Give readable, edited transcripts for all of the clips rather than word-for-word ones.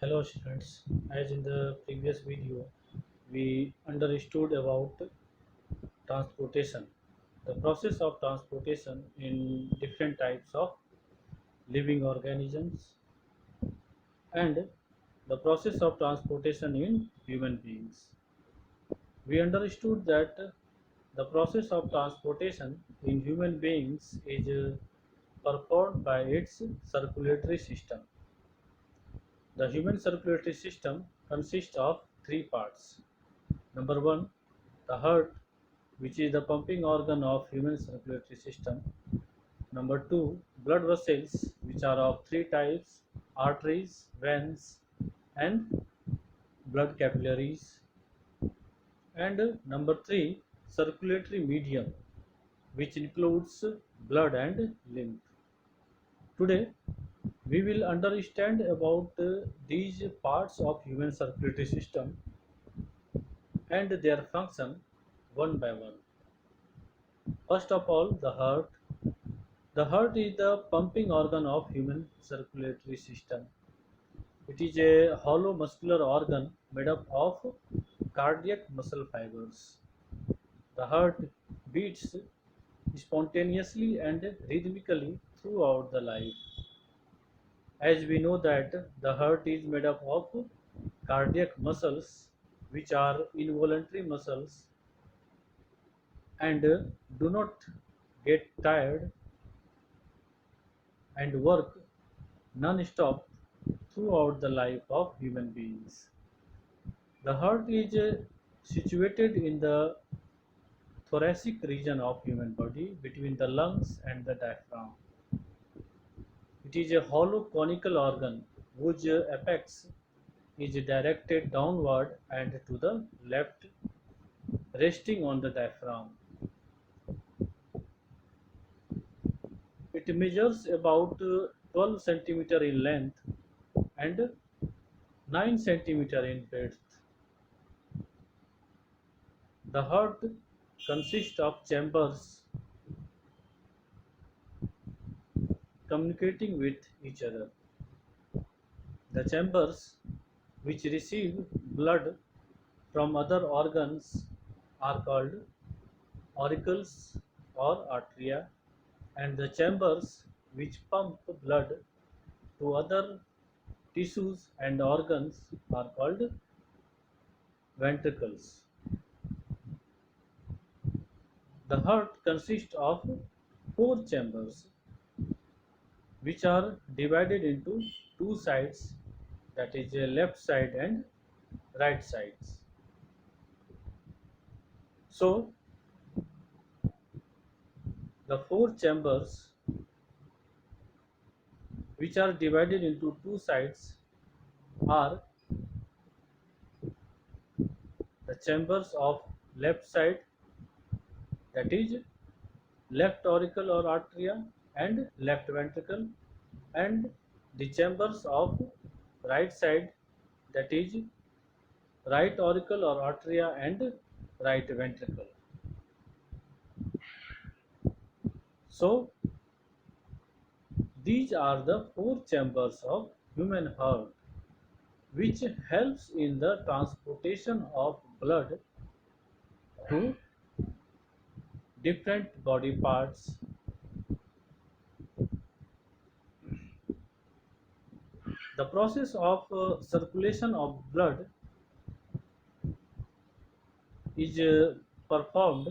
Hello students, as in the previous video we understood about transportation, the process of transportation in different types of living organisms and the process of transportation in human beings. We understood that the process of transportation in human beings is performed by its circulatory system. The human circulatory system consists of three parts. Number one, the heart, which is the pumping organ of human circulatory system. Number two, blood vessels, which are of three types: arteries, veins, and blood capillaries. And number three, circulatory medium, which includes blood and lymph. Today, we will understand about these parts of human circulatory system and their function one by one. First of all, the heart. The heart is the pumping organ of human circulatory system. It is a hollow muscular organ made up of cardiac muscle fibers. The heart beats spontaneously and rhythmically throughout the life. As we know that the heart is made up of cardiac muscles, which are involuntary muscles and do not get tired and work non-stop throughout the life of human beings. The heart is situated in the thoracic region of human body between the lungs and the diaphragm. It is a hollow conical organ whose apex is directed downward and to the left, resting on the diaphragm. It measures about 12 centimeter in length and 9 centimeter in breadth. The heart consists of chambers communicating with each other. The chambers which receive blood from other organs are called auricles or arteria, and the chambers which pump blood to other tissues and organs are called ventricles. The heart consists of four chambers which are divided into two sides, that is a left side and right sides. So the four chambers which are divided into two sides are the chambers of left side, that is left auricle or arteria and left ventricle, and the chambers of right side, that is right auricle or arteria and right ventricle. So these are the four chambers of human heart which helps in the transportation of blood to different body parts. The process of circulation of blood is performed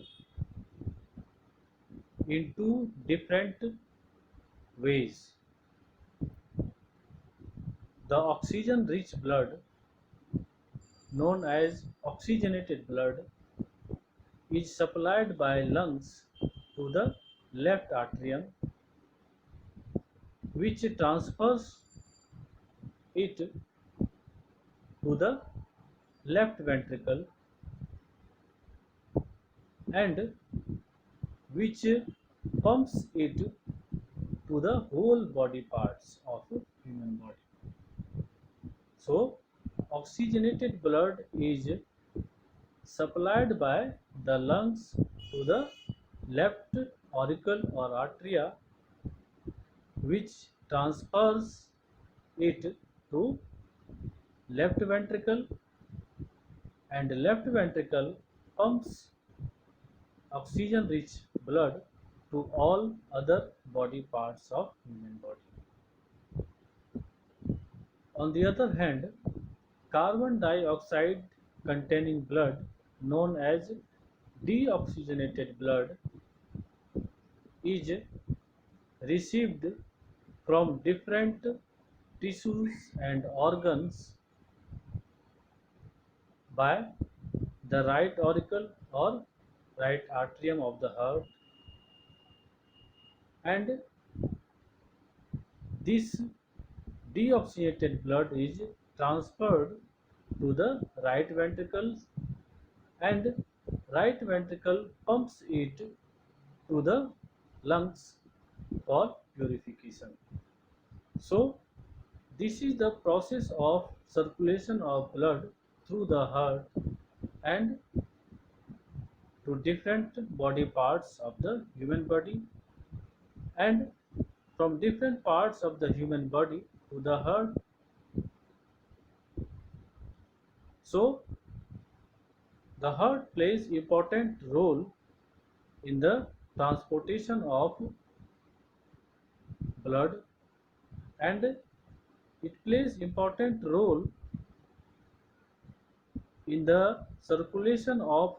in two different ways. The oxygen rich blood, known as oxygenated blood, is supplied by lungs to the left atrium, which transfers it to the left ventricle and which pumps it to the whole body parts of human body. So oxygenated blood is supplied by the lungs to the left auricle or arteria, which transfers it to left ventricle, and left ventricle pumps oxygen rich blood to all other body parts of human body. On the other hand, carbon dioxide containing blood, known as deoxygenated blood, is received from different tissues and organs by the right auricle or right atrium of the heart, and this deoxygenated blood is transferred to the right ventricle, and right ventricle pumps it to the lungs for purification. So this is the process of circulation of blood through the heart and to different body parts of the human body, and from different parts of the human body to the heart. So the heart plays important role in the transportation of blood, and it plays important role in the circulation of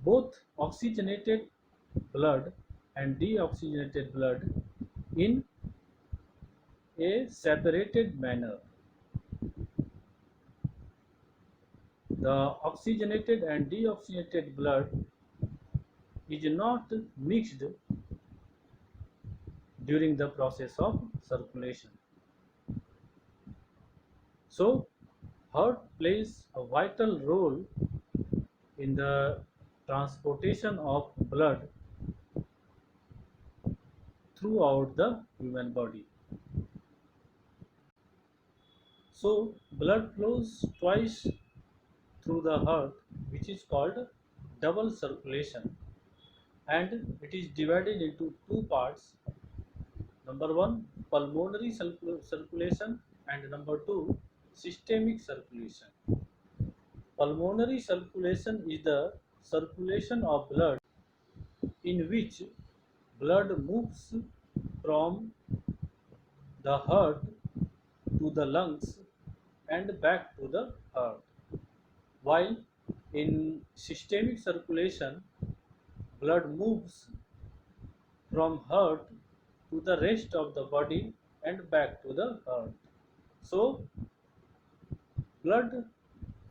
both oxygenated blood and deoxygenated blood in a separated manner. The oxygenated and deoxygenated blood is not mixed during the process of circulation. So, heart plays a vital role in the transportation of blood throughout the human body. So, blood flows twice through the heart, which is called double circulation, and it is divided into two parts. Number one, pulmonary circulation, and number two, systemic circulation. Pulmonary circulation is the circulation of blood in which blood moves from the heart to the lungs and back to the heart. While in systemic circulation, blood moves from heart to the rest of the body and back to the heart. So, blood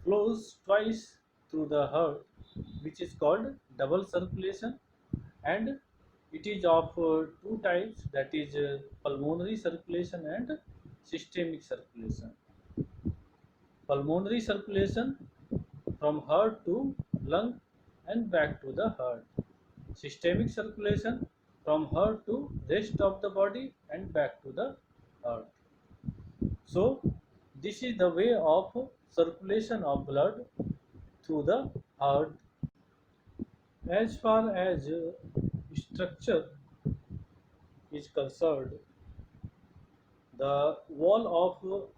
flows twice through the heart, which is called double circulation, and it is of two types, that is pulmonary circulation and systemic circulation. Pulmonary circulation from heart to lung and back to the heart. Systemic circulation from heart to rest of the body and back to the heart. So this is the way of circulation of blood through the heart. As far as structure is concerned, the wall of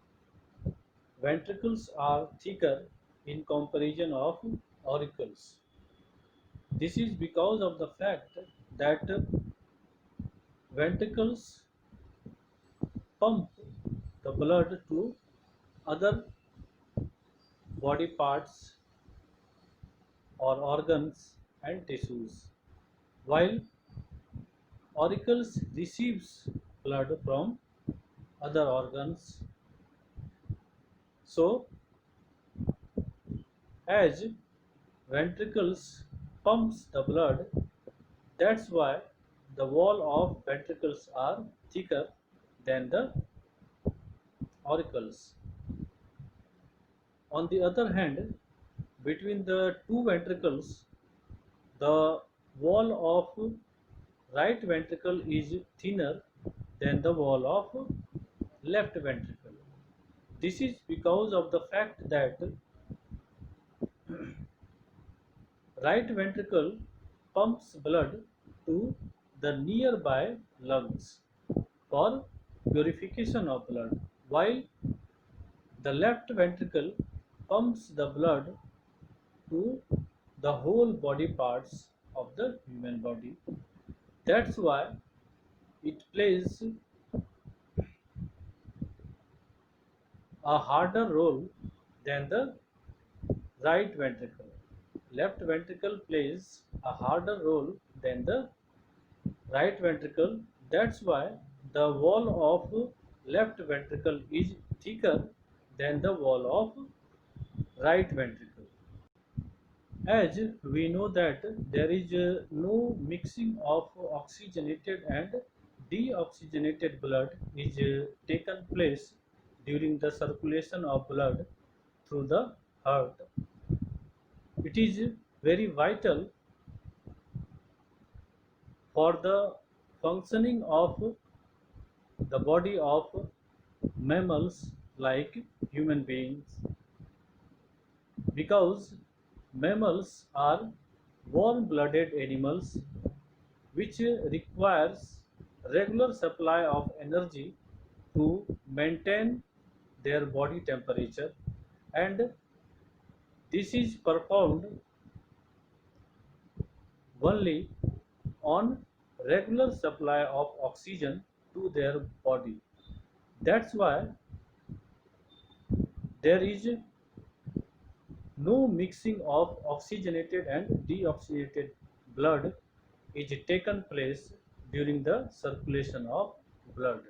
ventricles are thicker in comparison of auricles. This is because of the fact that ventricles pump the blood to other body parts or organs and tissues, while auricles receives blood from other organs. So as ventricles pumps the blood, that's why the wall of ventricles are thicker than the auricles. On the other hand, between the two ventricles, the wall of right ventricle is thinner than the wall of left ventricle. This is because of the fact that right ventricle pumps blood to the nearby lungs for purification of blood, while The left ventricle pumps the blood to the whole body parts of the human body. That's why it plays a harder role than the right ventricle. Left ventricle plays a harder role than the right ventricle. That's why the wall of left ventricle is thicker than the wall of right ventricle. As we know that there is no mixing of oxygenated and deoxygenated blood is taken place during the circulation of blood through the heart. It is very vital for the functioning of the body of mammals like human beings, because mammals are warm-blooded animals which requires regular supply of energy to maintain their body temperature, and this is performed only on regular supply of oxygen to their body. That's why there is no mixing of oxygenated and deoxygenated blood is taken place during the circulation of blood,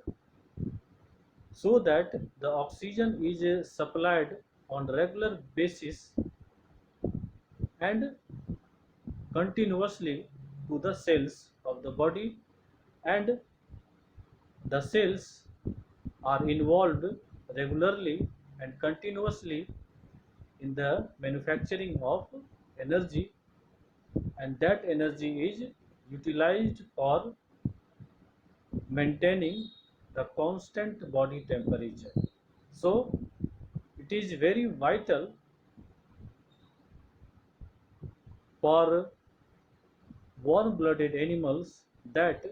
so that the oxygen is supplied on regular basis and continuously to the cells of the body, and the cells are involved regularly and continuously in the manufacturing of energy, and that energy is utilized for maintaining the constant body temperature. So it is very vital for warm-blooded animals that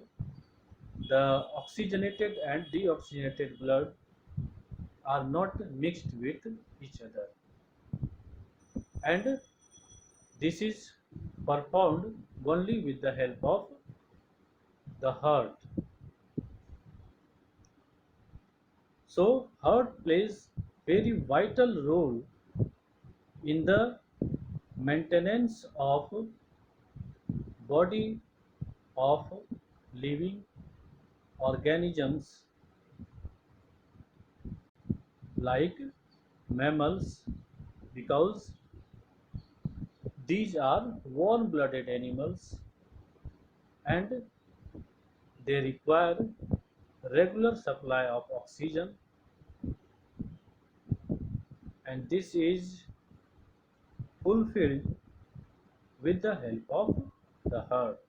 the oxygenated and deoxygenated blood are not mixed with each other, and this is performed only with the help of the heart. So heart plays very vital role in the maintenance of body of living organisms like mammals, because these are warm-blooded animals and they require regular supply of oxygen, and this is fulfilled with the help of the heart.